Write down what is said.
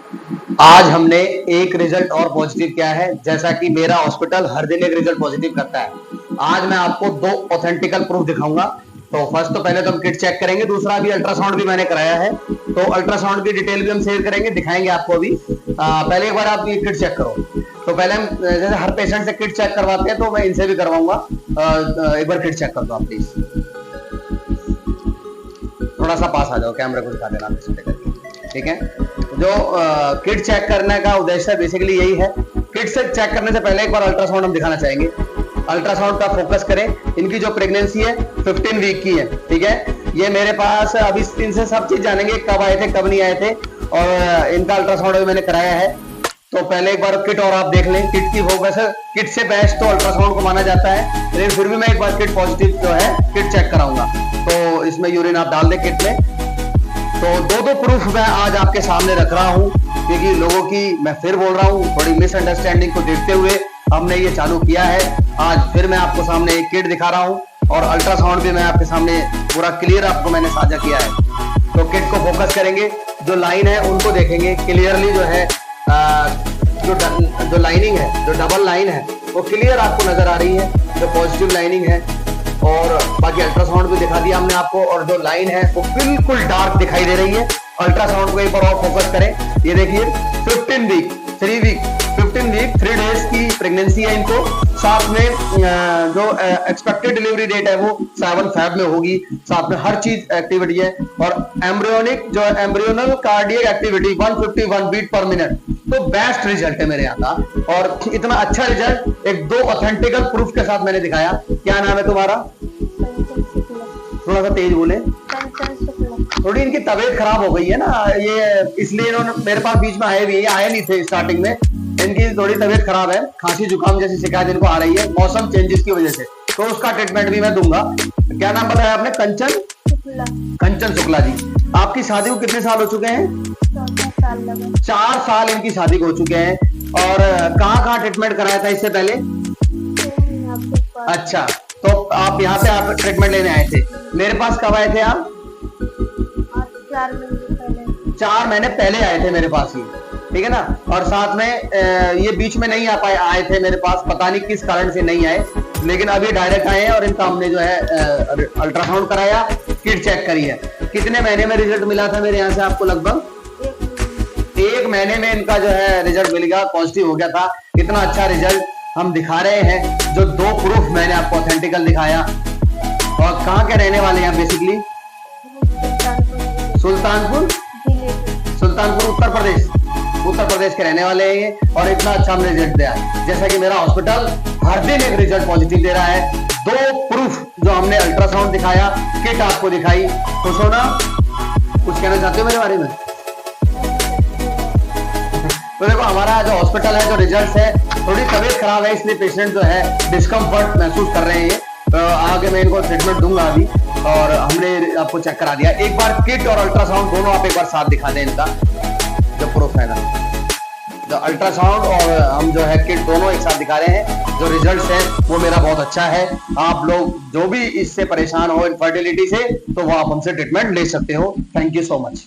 आज हमने एक रिजल्ट और पॉजिटिव किया है, जैसा कि मेरा हॉस्पिटल हर दिन एक रिजल्ट पॉजिटिव करता है। आज मैं आपको दो ऑथेंटिकल प्रूफ दिखाऊंगा। तो फर्स्ट तो पहले तो हम किट चेक करेंगे, दूसरा अभी अल्ट्रासाउंड भी मैंने कराया है, तो अल्ट्रासाउंड की डिटेल भी हम शेयर करेंगे, दिखाएंगे आपको अभी। पहले एक बार आप ये किट चेक करो। तो पहले हम जैसे हर पेशेंट से किट चेक करवाते हैं, तो मैं इनसे भी करवाऊंगा। एक बार किट चेक कर दो आप प्लीज। थोड़ा सा पास आ जाओ, कैमरे को दिखा देना पेशेंट करके, ठीक है। जो किट चेक करने का उद्देश्य बेसिकली यही है। किट से चेक करने से पहले एक बार अल्ट्रासाउंड हम दिखाना चाहेंगे। अल्ट्रासाउंड का फोकस करें। इनकी जो प्रेगनेंसी है 15 वीक की है, ठीक है। ये मेरे पास अभी इनसे सब चीज जानेंगे, कब आए थे कब नहीं आए थे, और इनका अल्ट्रासाउंड भी मैंने कराया है। तो पहले एक बार किट और आप देख लें। किट की फोकस, किट से बेस्ट तो अल्ट्रासाउंड को माना जाता है, लेकिन फिर भी मैं एक बार किट पॉजिटिव जो है किट चेक कराऊंगा। तो इसमें यूरिन आप डाल दें किट में। तो दो प्रूफ मैं आज आपके सामने रख रहा हूं, क्योंकि लोगों की, मैं फिर बोल रहा हूं, थोड़ी मिसअंडरस्टैंडिंग को देखते हुए हमने ये चालू किया है। आज फिर मैं आपको सामने एक किट दिखा रहा हूं, और अल्ट्रासाउंड भी मैं आपके सामने पूरा क्लियर आपको मैंने साझा किया है। तो किट को फोकस करेंगे, जो लाइन है उनको देखेंगे क्लियरली। जो है जो लाइनिंग है, जो डबल लाइन है, वो क्लियर आपको नजर आ रही है, जो पॉजिटिव लाइनिंग है। और बाकी अल्ट्रासाउंड भी दिखा दिया हमने आपको, और जो लाइन है वो बिल्कुल डार्क दिखाई दे रही है। अल्ट्रासाउंड को एक बार और फोकस करें। ये देखिए 15 वीक 3 वीक 15 वीक 3 डेज की प्रेगनेंसी है इनको। साथ में जो एक्सपेक्टेड डिलीवरी डेट है वो 7 फेब में होगी। साथ में हर चीज एक्टिविटी है, और एम्ब्रियोनिक जो embryonal cardiac activity 151 beat per minute. तो बेस्ट रिजल्ट है मेरे यहाँ का, और इतना अच्छा रिजल्ट एक दो ऑथेंटिकल प्रूफ के साथ मैंने दिखाया। क्या नाम है तुम्हारा? थोड़ा सा तेज बोले। थोड़ी इनकी तबीयत खराब हो गई है ना, ये इसलिए इन्होंने मेरे पास बीच में आए भी, आए नहीं थे स्टार्टिंग में। इनकी थोड़ी तबीयत खराब है, खांसी जुकाम जैसी शिकायत इनको आ रही है मौसम चेंजेस की वजह से, तो उसका ट्रीटमेंट भी मैं दूंगा। क्या नाम बताया आपने? कंचन शुक्ला जी। आपकी शादी को कितने साल हो चुके हैं? 4 साल इनकी शादी को हो चुके हैं। और कहाँ ट्रीटमेंट कराया था इससे पहले? अच्छा, तो आप यहाँ पे आप ट्रीटमेंट लेने आए थे। मेरे पास कब आए थे आप? 4 महीने पहले आए थे मेरे पास ही, ठीक है ना। और साथ में ये बीच में नहीं आ पाए, आए थे मेरे पास, पता नहीं किस कारण से नहीं आए, लेकिन अभी डायरेक्ट आए हैं। और इनका हमने जो है अल्ट्रासाउंड कराया, किट चेक करी है। कितने महीने में रिजल्ट मिला था मेरे यहाँ से आपको? लगभग 1 महीने में इनका जो है रिजल्ट मिल गया, पॉजिटिव हो गया था। इतना अच्छा रिजल्ट हम दिखा रहे हैं, जो 2 प्रूफ मैंने आपको ऑथेंटिकल दिखाया। और कहाँ के रहने वाले हैं बेसिकली? सुल्तानपुर उत्तर प्रदेश के रहने वाले हैं ये। और इतना अच्छा हमने रिजल्ट दिया, जैसा कि मेरा हॉस्पिटल हर दिन एक रिजल्ट पॉजिटिव दे रहा है। 2 प्रूफ जो हमने अल्ट्रासाउंड दिखाया, किट आपको दिखाई। खुश हो ना? कुछ कहना चाहते हो मेरे बारे में? तो देखो, हमारा जो हॉस्पिटल है, जो रिजल्ट है, थोड़ी तबीयत खराब है, इसलिए पेशेंट जो है डिस्कम्फर्ट महसूस कर रहे हैं। तो आगे मैं इनको ट्रीटमेंट दूंगा अभी। और हमने आपको चेक करा दिया। एक बार किट और अल्ट्रासाउंड दोनों आप एक बार साथ दिखा दें इनका, जो प्रूफ है ना, जो अल्ट्रासाउंड और हम जो है किट दोनों एक साथ दिखा रहे हैं। जो रिजल्ट है वो मेरा बहुत अच्छा है। आप लोग जो भी इससे परेशान हो इनफर्टिलिटी से, तो वो आप हमसे ट्रीटमेंट ले सकते हो। Thank you so much.